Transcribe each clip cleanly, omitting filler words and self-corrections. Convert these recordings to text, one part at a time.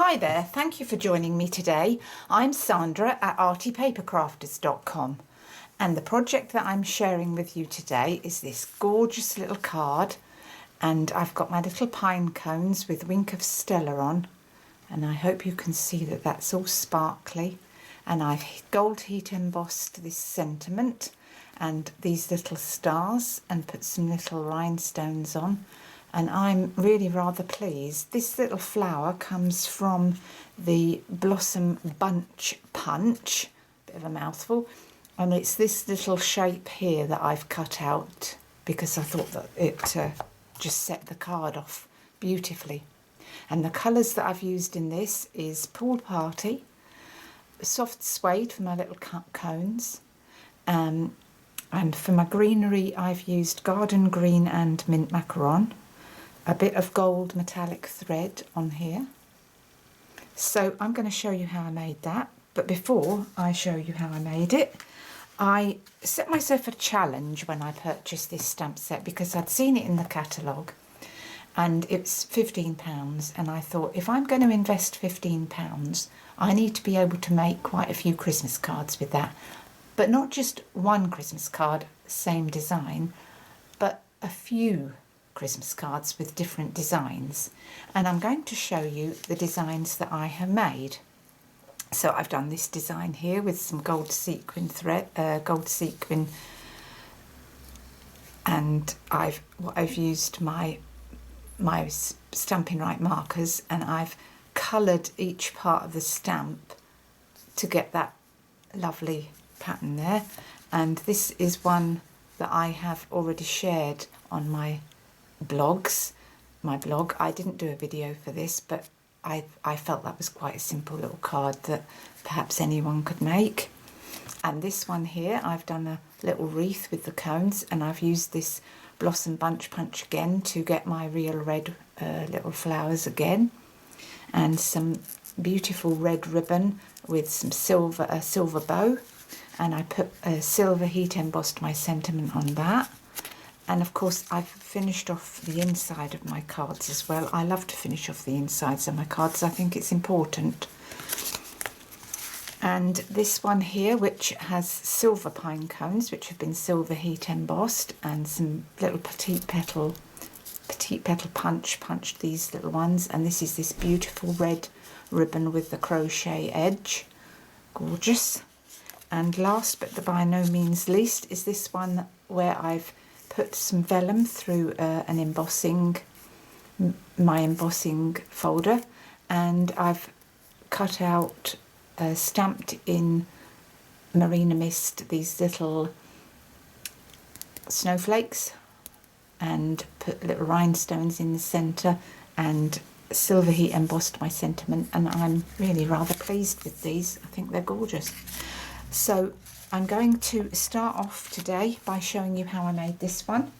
Hi there, thank you for joining me today. I'm Sandra at artypapercrafters.com, and the project that I'm sharing with you today is this gorgeous little card, and I've got my little pine cones with Wink of Stella on, and I hope you can see that that's all sparkly, and I've gold heat embossed this sentiment and these little stars and put some little rhinestones on. And I'm really rather pleased. This little flower comes from the Blossom Bunch Punch, bit of a mouthful, and it's this little shape here that I've cut out because I thought that it just set the card off beautifully. And the colours that I've used in this is Pool Party, soft suede for my little cones, and for my greenery I've used Garden Green and Mint Macaron. A bit of gold metallic thread on here. So I'm going to show you how I made that, but before I show you how I made it, I set myself a challenge when I purchased this stamp set because I'd seen it in the catalogue and it's £15, and I thought if I'm going to invest £15 I need to be able to make quite a few Christmas cards with that, but not just one Christmas card, same design, but a few Christmas cards with different designs, and I'm going to show you the designs that I have made. So I've done this design here with some gold sequin thread, and I've used my Stampin' Right markers, and I've coloured each part of the stamp to get that lovely pattern there. And this is one that I have already shared on my blog. I didn't do a video for this, but I felt that was quite a simple little card that perhaps anyone could make. And this one here, I've done a little wreath with the cones, and I've used this Blossom Bunch Punch again to get my real red little flowers again, and some beautiful red ribbon with some a silver bow, and I put a silver heat embossed my sentiment on that. And of course I've finished off the inside of my cards as well. I love to finish off the insides of my cards, I think it's important. And this one here, which has silver pine cones, which have been silver heat embossed, and some little petite petal punched these little ones. And this is this beautiful red ribbon with the crochet edge, gorgeous. And last but by no means least is this one where I've put some vellum through my embossing folder, and I've cut out, stamped in Marina Mist, these little snowflakes, and put little rhinestones in the centre, and silver heat embossed my sentiment, and I'm really rather pleased with these. I think they're gorgeous. So I'm going to start off today by showing you how I made this one.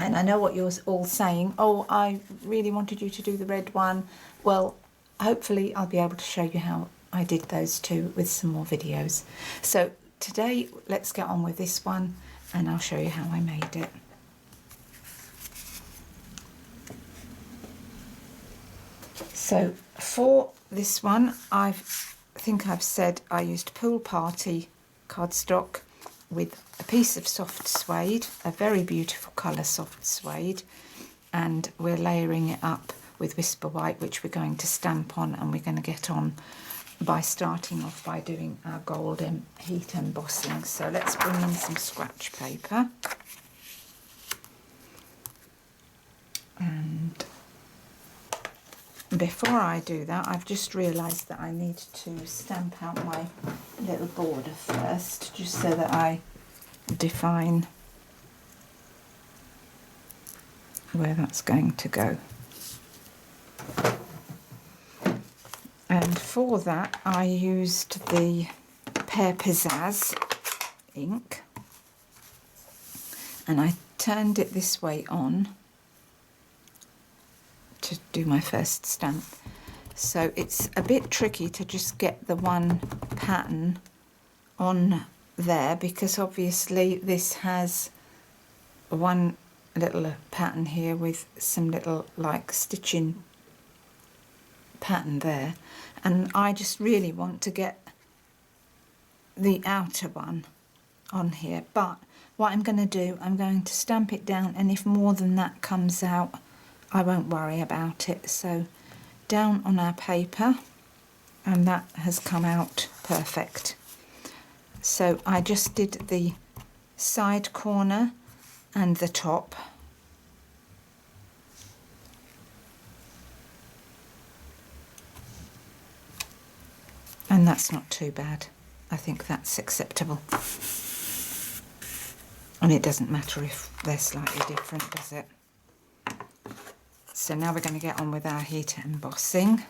And I know what you're all saying, oh, I really wanted you to do the red one. Well, hopefully I'll be able to show you how I did those two with some more videos. So today, let's get on with this one, and I'll show you how I made it. So for this one, I think I've said I used Pool Party cardstock with a piece of soft suede, a very beautiful colour soft suede, and we're layering it up with Whisper White, which we're going to stamp on, and we're going to get on by starting off by doing our gold heat embossing. So let's bring in some scratch paper, and before I do that, I've just realised that I need to stamp out my little border first, just so that I define where that's going to go. And for that I used the Pear Pizzazz ink, and I turned it this way on to do my first stamp. So it's a bit tricky to just get the one pattern on there, because obviously this has one little pattern here with some little like stitching pattern there, and I just really want to get the outer one on here. But what I'm going to do, I'm going to stamp it down, and if more than that comes out, I won't worry about it. So down on our paper, and that has come out perfect. So I just did the side corner and the top. And that's not too bad. I think that's acceptable. And it doesn't matter if they're slightly different, does it? So now we're going to get on with our heat embossing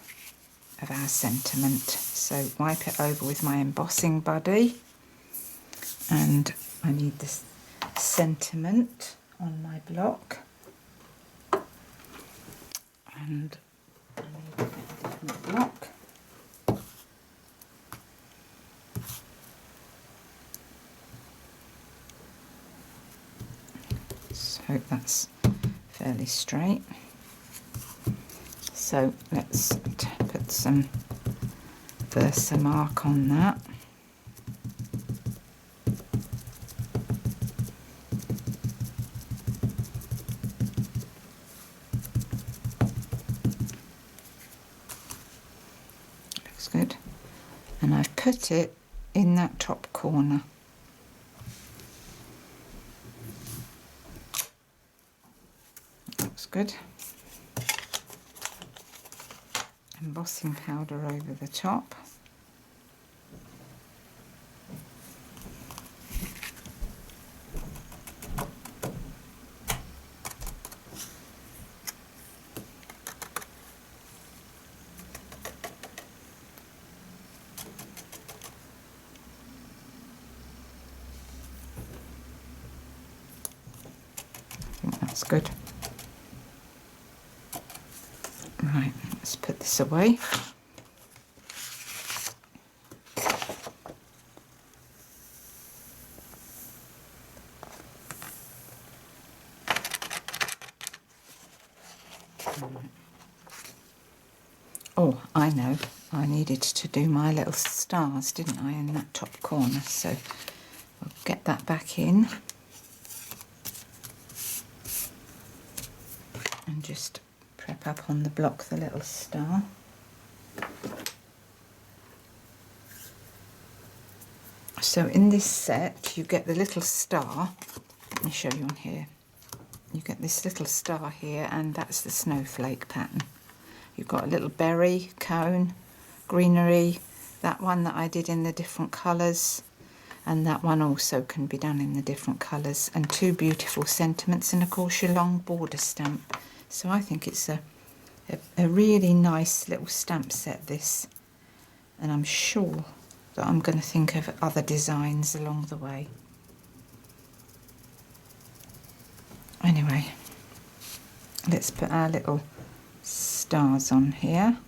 of our sentiment. So wipe it over with my embossing buddy. And I need this sentiment on my block. And I need to get a different block. So that's fairly straight. So let's put some Versamark on that. Looks good. And I've put it in that top corner. Looks good. Embossing powder over the top. I think that's good. Right, let's put this away. Oh, I know, I needed to do my little stars, didn't I, in that top corner, so I'll get that back in and just prep up on the block the little star. So in this set you get the little star. Let me show you on here. You get this little star here, and that's the snowflake pattern. You've got a little berry, cone, greenery, that one that I did in the different colours, and that one also can be done in the different colours, and two beautiful sentiments, and of course your long border stamp. So I think it's a really nice little stamp set, this, and I'm sure that I'm going to think of other designs along the way. Anyway, let's put our little stars on here.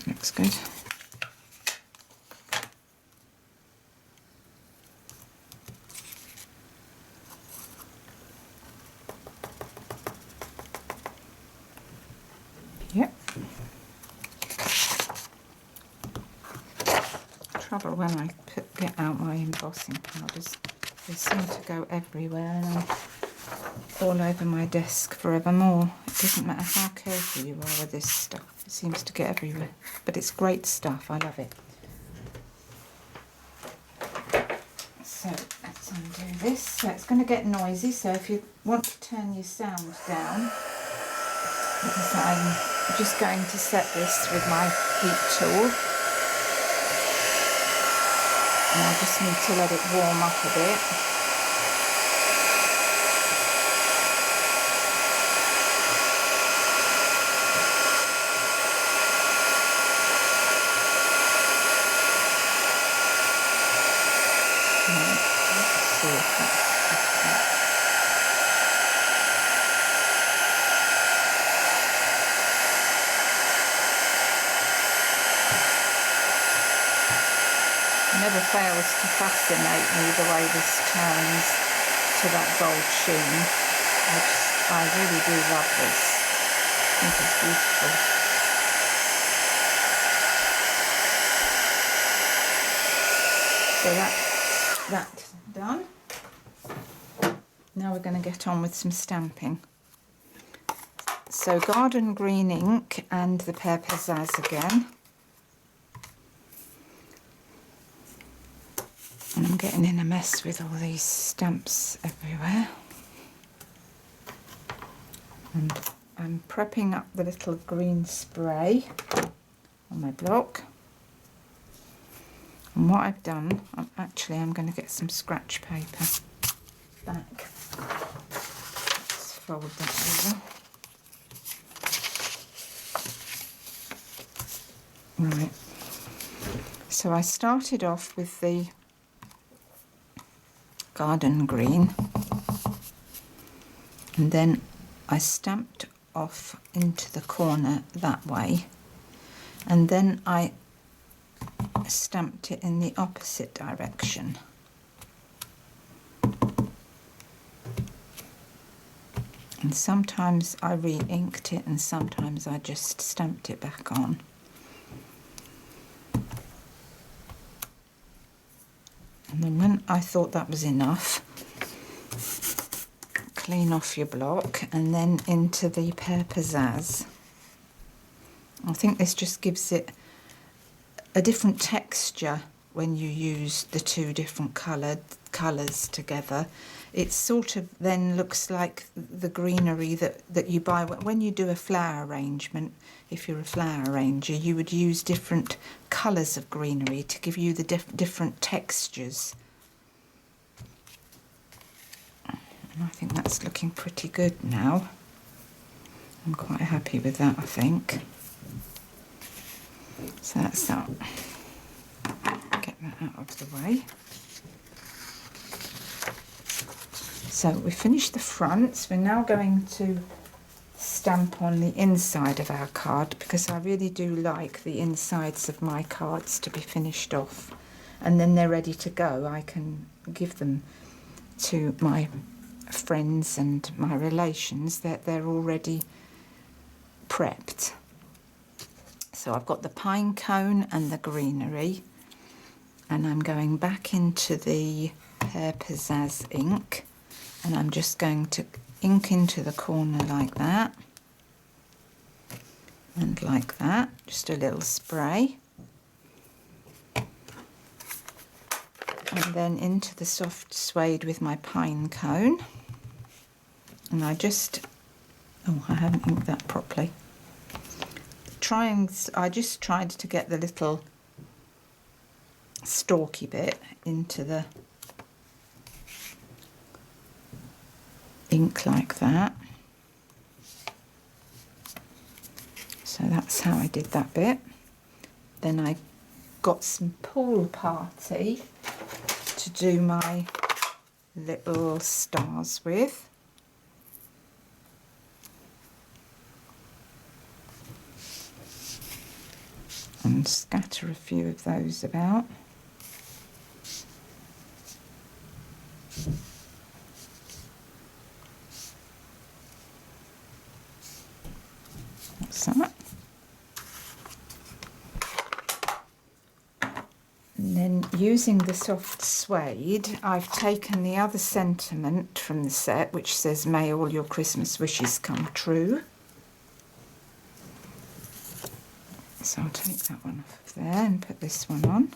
Looks good. Yep. Trouble when I get out my embossing powders, they seem to go everywhere and I'm all over my desk forevermore. It doesn't matter how careful you are with this stuff, it seems to get everywhere. But it's great stuff, I love it. So let's undo this. So it's going to get noisy, so if you want to turn your sound down, because I'm just going to set this with my heat tool. And I just need to let it warm up a bit. Let's see if that's never fails to fascinate me the way this turns. into that gold sheen. I really do love this. I think it's beautiful. So that's done. Now we're going to get on with some stamping. So garden green ink and the Pear Pizzazz again. And I'm getting in a mess with all these stamps everywhere. And I'm prepping up the little green spray on my block. And what I've done, I'm going to get some scratch paper back. Let's fold that over. Right. So I started off with the garden green, and then I stamped off into the corner that way, and then I stamped it in the opposite direction. And sometimes I re-inked it and sometimes I just stamped it back on. And then when I thought that was enough, clean off your block and then into the Pear Pizzazz. I think this just gives it a different texture when you use the two different colours together. It sort of then looks like the greenery that you buy when you do a flower arrangement. If you're a flower arranger, you would use different colours of greenery to give you the different textures. And I think that's looking pretty good now. I'm quite happy with that, I think. So that's that. Get that out of the way. So we finished the fronts. We're now going to stamp on the inside of our card because I really do like the insides of my cards to be finished off, and then they're ready to go. I can give them to my friends and my relations that they're already prepped. So I've got the pine cone and the greenery, and I'm going back into the Pear Pizzazz ink, and I'm just going to ink into the corner like that and like that, just a little spray, and then into the soft suede with my pine cone. And I just haven't inked that properly. I just tried to get the little stalky bit into the ink like that. So that's how I did that bit. Then I got some Pool Party to do my little stars with. And scatter a few of those about. That's that. And then using the soft suede, I've taken the other sentiment from the set, which says, "May all your Christmas wishes come true." So I'll take that one off of there and put this one on.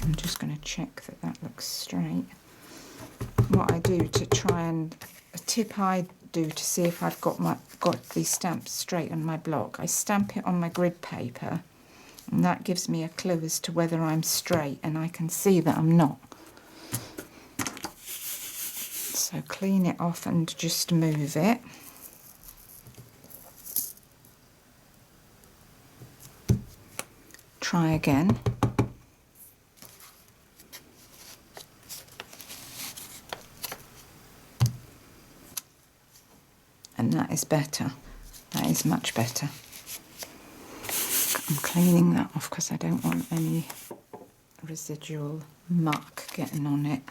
I'm just going to check that that looks straight. What I do to try and, a tip I do to see if I've got these stamps straight on my block, I stamp it on my grid paper, and that gives me a clue as to whether I'm straight, and I can see that I'm not. So clean it off and just move it. Try again. And that is better. That is much better. I'm cleaning that off because I don't want any residual muck getting on it.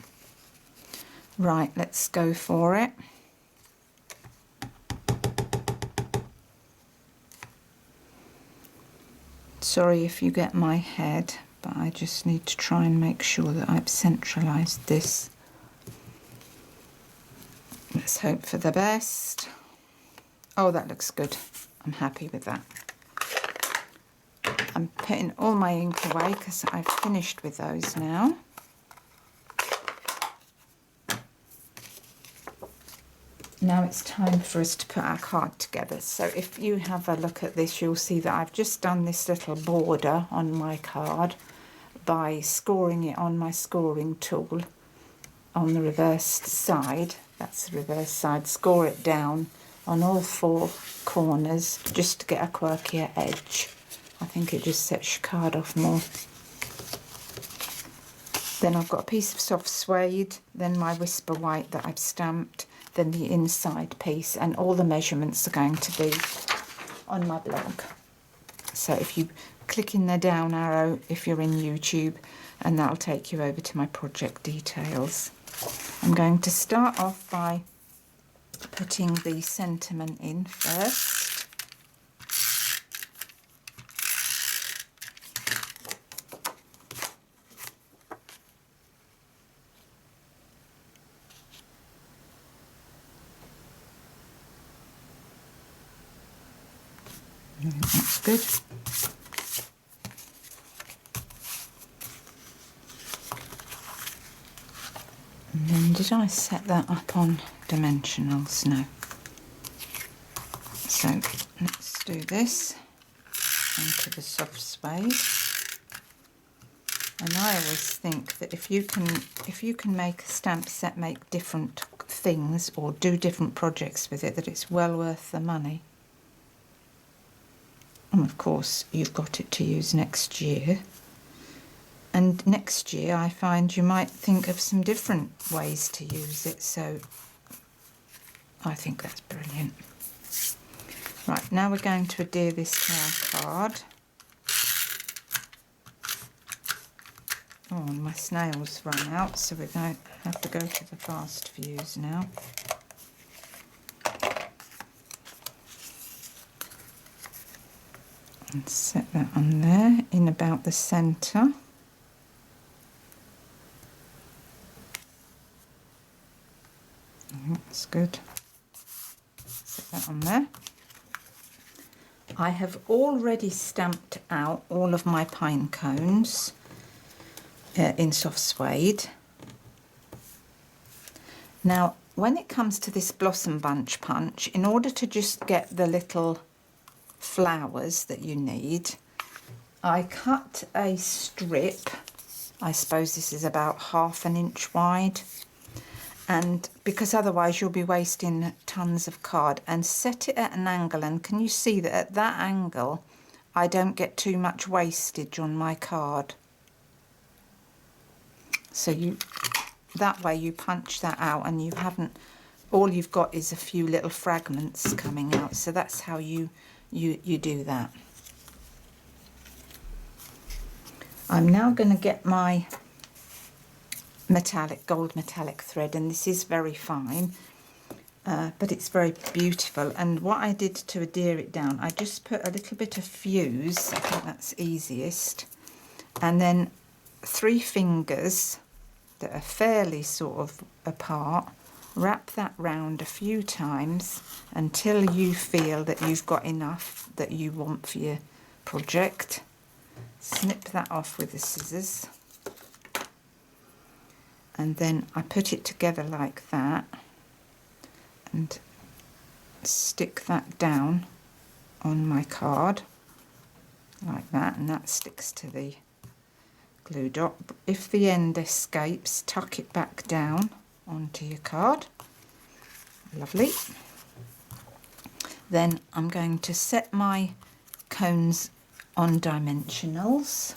Right, let's go for it. Sorry if you get my head, but I just need to try and make sure that I've centralised this. Let's hope for the best. Oh, that looks good. I'm happy with that. I'm putting all my ink away because I've finished with those now. Now it's time for us to put our card together. So if you have a look at this, you'll see that I've just done this little border on my card by scoring it on my scoring tool on the reversed side. That's the reverse side. Score it down on all four corners just to get a quirkier edge. I think it just sets your card off more. Then I've got a piece of soft suede, then my Whisper White that I've stamped, then the inside piece, and all the measurements are going to be on my blog. So if you click in the down arrow if you're in YouTube, and that'll take you over to my project details. I'm going to start off by putting the sentiment in first. That's good. And then did I set that up on dimensionals? No. So let's do this onto the soft suede. And I always think that if you can make a stamp set, make different things or do different projects with it, that it's well worth the money. And of course you've got it to use next year, and next year I find you might think of some different ways to use it, so I think that's brilliant. Right, now we're going to adhere this to our card. Oh, and my snails run out, so we're going to have to go to the fast views now. And set that on there in about the centre. That's good. Set that on there. I have already stamped out all of my pine cones in soft suede. Now, when it comes to this blossom bunch punch, in order to just get the little flowers that you need, I cut a strip. I suppose this is about 1/2 inch wide, and because otherwise you'll be wasting tons of card, and set it at an angle. And can you see that at that angle I don't get too much wastage on my card? So that way you punch that out and you haven't, all you've got is a few little fragments coming out. So that's how you do that. I'm now going to get my gold metallic thread, and this is very fine, but it's very beautiful. And what I did to adhere it down, I just put a little bit of fuse, I think that's easiest, and then 3 fingers that are fairly sort of apart. Wrap that round a few times until you feel that you've got enough that you want for your project. Snip that off with the scissors, and then I put it together like that and stick that down on my card like that, and that sticks to the glue dot. If the end escapes, tuck it back down onto your card. Lovely. Then I'm going to set my cones on dimensionals.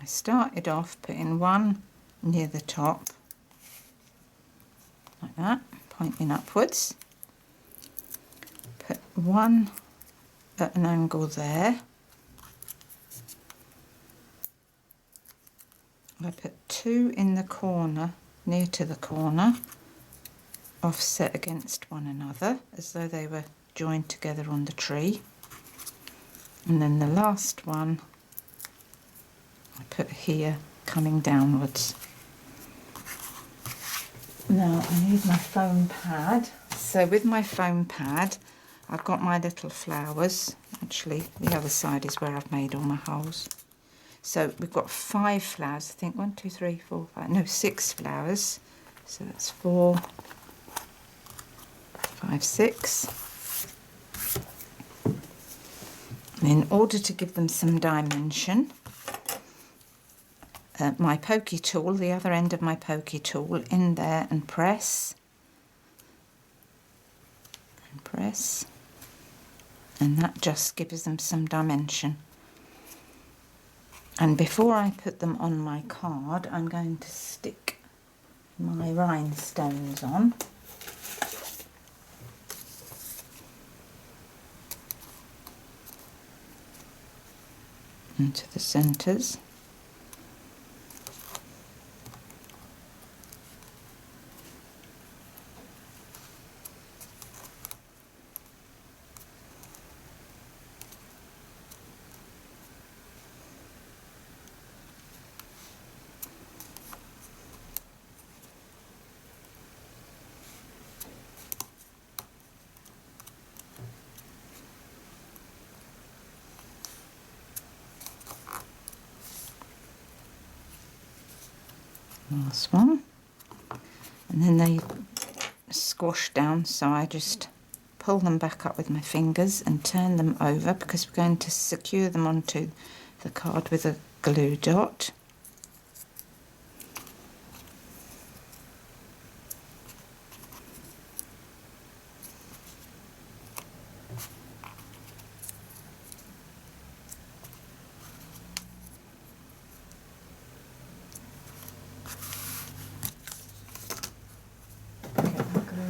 I started off putting one near the top, like that, pointing upwards. Put one at an angle there. I put two in the corner, near to the corner, offset against one another, as though they were joined together on the tree. And then the last one I put here, coming downwards. Now I need my foam pad. So with my foam pad, I've got my little flowers. Actually, the other side is where I've made all my holes. So we've got 5 flowers, I think. 1, 2, 3, 4, 5. No, 6 flowers. So that's 4, 5, 6. And in order to give them some dimension, my pokey tool, the other end of my pokey tool, in there and press. And press. And that just gives them some dimension. And before I put them on my card, I'm going to stick my rhinestones on. Into the centres. Last one, and then they squash down, so I just pull them back up with my fingers and turn them over, because we're going to secure them onto the card with a glue dot.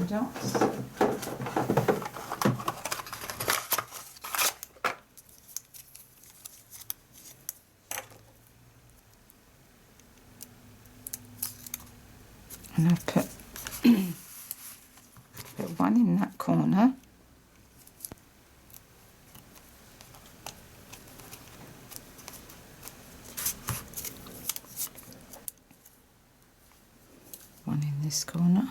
Dots. And I've put one in that corner. One in this corner.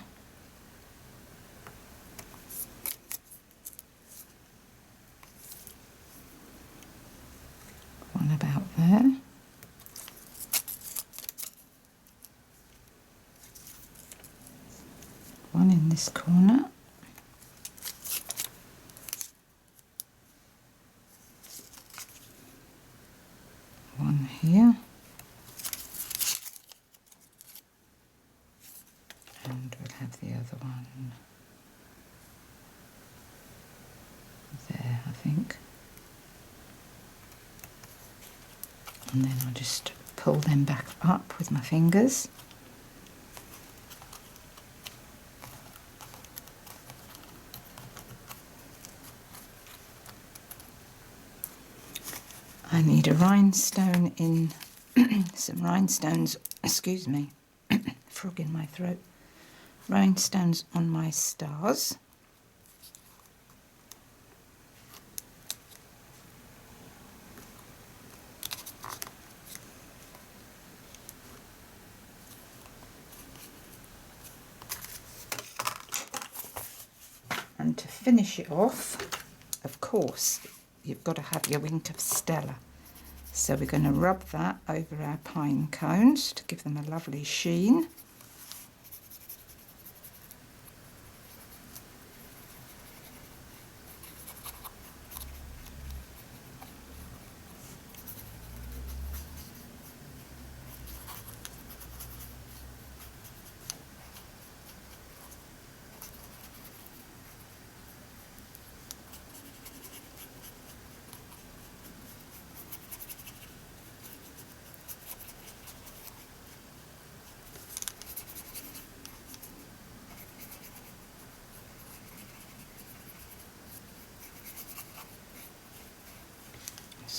About there. One in this corner. One here. And we'll have the other one there, I think. And then I'll just pull them back up with my fingers. I need a rhinestone in, some rhinestones, excuse me, frog in my throat, rhinestones on my stars. And to finish it off, of course, you've got to have your wing of Stella. So we're going to rub that over our pine cones to give them a lovely sheen.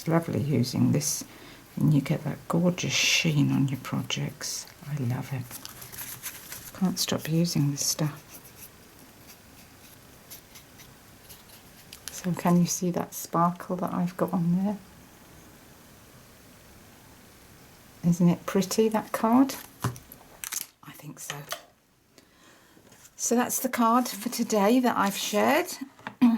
It's lovely using this and you get that gorgeous sheen on your projects. I love it. Can't stop using this stuff. So can you see that sparkle that I've got on there? Isn't it pretty, that card? I think so. So that's the card for today that I've shared.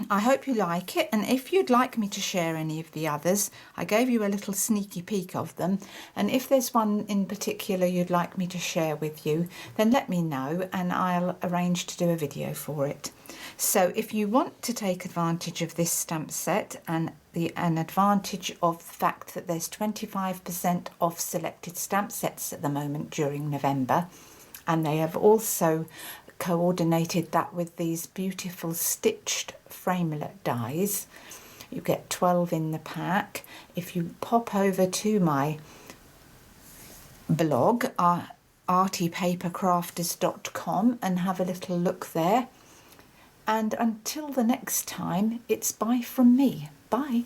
I hope you like it, and if you'd like me to share any of the others, I gave you a little sneaky peek of them, and if there's one in particular you'd like me to share with you, then let me know and I'll arrange to do a video for it. So if you want to take advantage of this stamp set and an advantage of the fact that there's 25% off selected stamp sets at the moment during November, and they have also coordinated that with these beautiful stitched framelit dies. You get 12 in the pack. If you pop over to my blog, artypapercrafters.com, and have a little look there. And until the next time, it's bye from me. Bye.